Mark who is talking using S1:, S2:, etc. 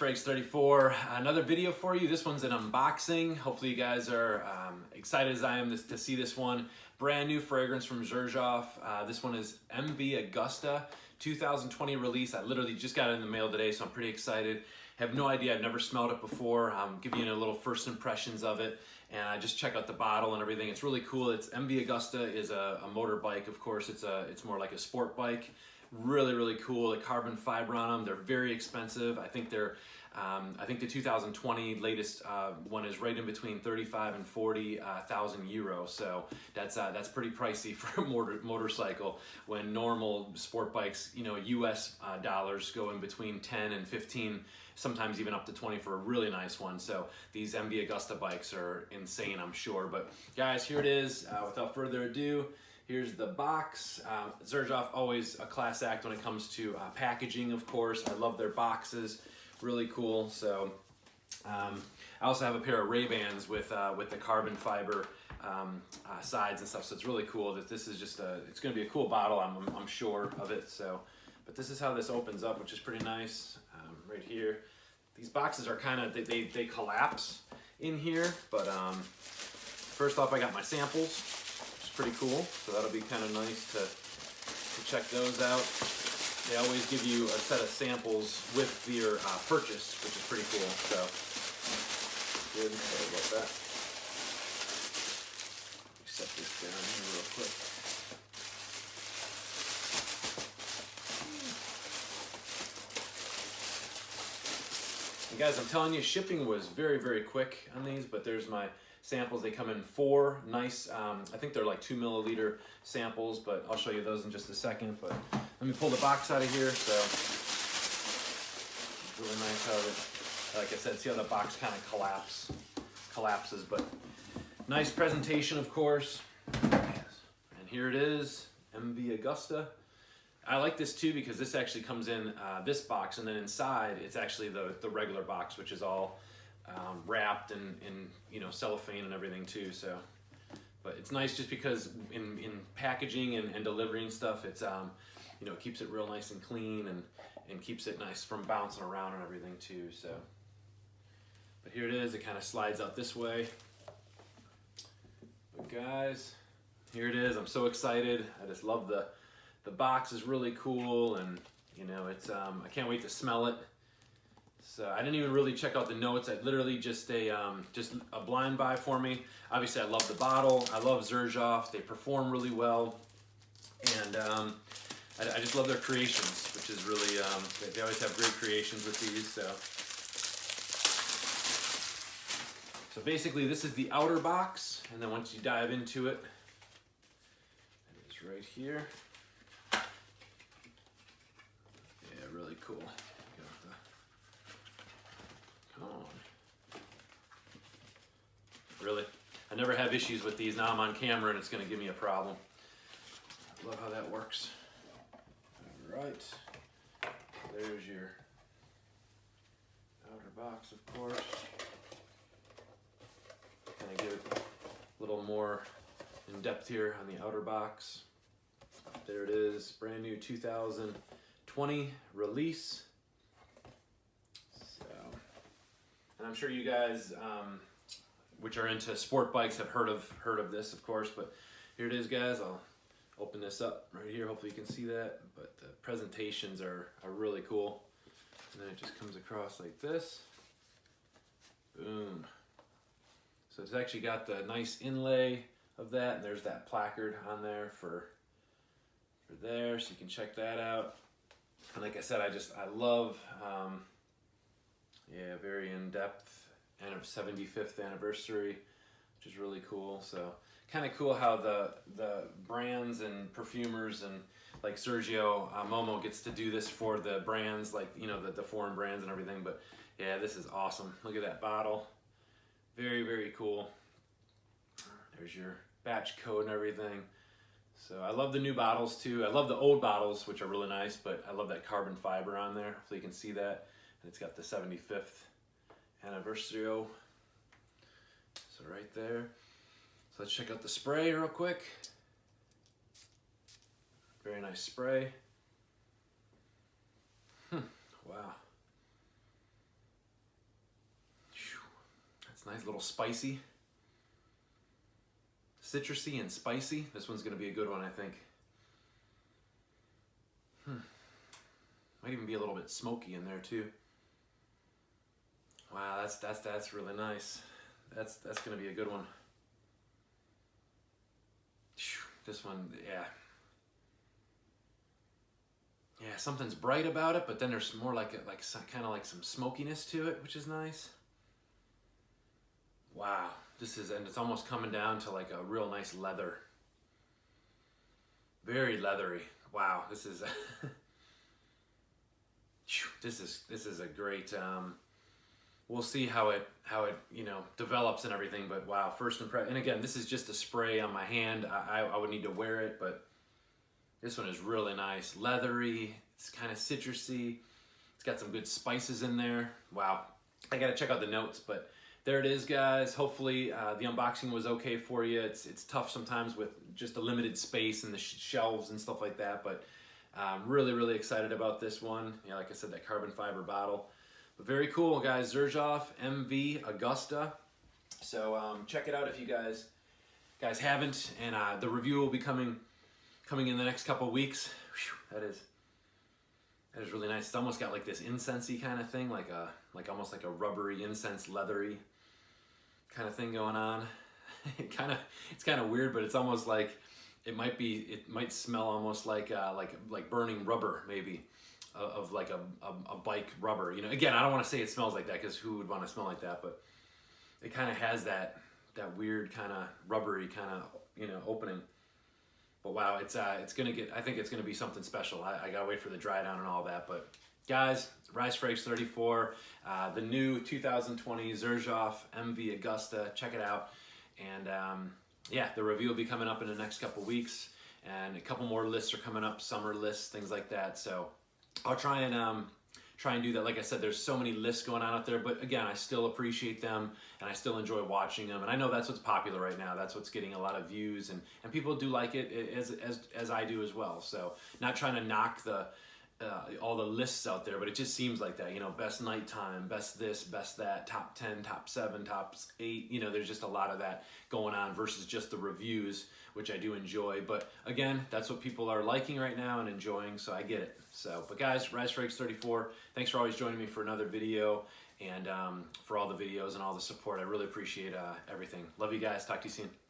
S1: for X34. Another video for you. This one's an unboxing. Hopefully you guys are excited as I am to see this one. Brand new fragrance from Xerjoff. This one is MV Agusta 2020 release. I literally just got it in the mail today, so I'm pretty excited. Have no idea, I've never smelled it before. I'm giving you a little first impressions of it, and I just check out the bottle and everything. It's really cool. It's MV Agusta is a motorbike, of course. It's more like a sport bike. Really cool. The carbon fiber on them. They're very expensive. I think they're I think the 2020 latest one is right in between 35 and 40,000 euros. So that's pretty pricey for a motorcycle. When normal sport bikes, you know, US dollars go in between 10 and 15, sometimes even up to 20 for a really nice one. So these MV Agusta bikes are insane, I'm sure. But guys, here it is. Without further ado, here's the box. Xerjoff, always a class act when it comes to packaging, of course. I love their boxes, really cool. So I also have a pair of Ray-Bans with the carbon fiber sides and stuff, so it's really cool that this is just it's gonna be a cool bottle, I'm sure of it. So, but this is how this opens up, which is pretty nice. Right here, these boxes are kind of, they collapse in here, but first off I got my samples, pretty cool, so that'll be kind of nice to check those out. They always give you a set of samples with your purchase, which is pretty cool. So good. Sorry about that. Let me set this down here real quick. And guys, I'm telling you, shipping was very quick on these, but there's my samples. They come in 4 nice, I think they're like 2 milliliter samples, but I'll show you those in just a second. But let me pull the box out of here. So it's really nice how it, like I said, see how the box kind of collapses, but nice presentation, of course. And here it is, MV Agusta. I like this too because this actually comes in this box, and then inside it's actually the regular box, which is all wrapped in you know, cellophane and everything too. So, but it's nice just because in packaging and delivering stuff, it's you know, it keeps it real nice and clean, and keeps it nice from bouncing around and everything too. So, but here it is. It kind of slides out this way. But guys, here it is. I'm so excited. I just love the box is really cool, and you know, it's I can't wait to smell it. So I didn't even really check out the notes. I literally just a blind buy for me. Obviously, I love the bottle. I love Xerjoff. They perform really well, and I just love their creations, which is really they always have great creations with these. So basically, this is the outer box, and then once you dive into it, it's right here. Yeah, really cool. Come on. Really? I never have issues with these. Now I'm on camera and it's going to give me a problem. I love how that works. Alright. There's your outer box, of course. Kind of give it a little more in depth here on the outer box. There it is. Brand new 2020 release. And I'm sure you guys, which are into sport bikes, have heard of this, of course. But here it is, guys. I'll open this up right here. Hopefully you can see that. But the presentations are really cool. And then it just comes across like this. Boom. So it's actually got the nice inlay of that, and there's that placard on there for there, so you can check that out. And like I said, I love. Yeah, very in-depth, and a 75th anniversary, which is really cool. So kind of cool how the brands and perfumers and like Sergio Momo gets to do this for the brands, like, you know, the foreign brands and everything. But yeah, this is awesome. Look at that bottle. Very cool. There's your batch code and everything. So I love the new bottles too. I love the old bottles, which are really nice, but I love that carbon fiber on there. Hopefully you can see that. It's got the 75th anniversary. So right there. So let's check out the spray real quick. Very nice spray. Wow. nice, little spicy. Citrusy and spicy. This one's gonna be a good one, I think. Might even be a little bit smoky in there too. Wow, that's really nice. That's gonna be a good one. This one, yeah. Yeah, something's bright about it, but then there's more like kind of like some smokiness to it, which is nice. Wow, and it's almost coming down to like a real nice leather. Very leathery. Wow, this is this is a great. We'll see how it develops and everything, but wow, first impression. And again, this is just a spray on my hand. I would need to wear it, but this one is really nice, leathery. It's kind of citrusy. It's got some good spices in there. Wow, I gotta check out the notes, but there it is, guys. Hopefully the unboxing was okay for you. It's tough sometimes with just a limited space and the shelves and stuff like that, but I'm really excited about this one. Yeah, like I said, that carbon fiber bottle. But very cool, guys. Xerjoff MV Agusta. So check it out if you guys haven't, and the review will be coming in the next couple weeks. Whew, that is really nice. It's almost got like this incensey kind of thing, like almost like a rubbery incense, leathery kind of thing going on. It's kind of weird, but it's almost like it might smell almost like burning rubber, maybe, of like a bike rubber. Again, I don't want to say it smells like that, because who would want to smell like that, but it kind of has that weird kind of rubbery kind of opening. But wow, I think it's gonna be something special. I gotta wait for the dry down and all that. But guys, Rise for Age 34, the new 2020 Xerjoff MV Agusta. Check it out. And yeah, the review will be coming up in the next couple weeks, and a couple more lists are coming up, summer lists, things like that. So I'll try and do that. Like I said, there's so many lists going on out there, but again, I still appreciate them and I still enjoy watching them. And I know that's what's popular right now. That's what's getting a lot of views, and people do like it as I do as well. So not trying to knock all the lists out there, but it just seems like that, best nighttime, best this, best that, top 10, top 7, top 8, there's just a lot of that going on versus just the reviews, which I do enjoy. But again, that's what people are liking right now and enjoying, so I get it. So, but guys, Rise for Age 34, thanks for always joining me for another video, and for all the videos and all the support. I really appreciate everything. Love you guys. Talk to you soon.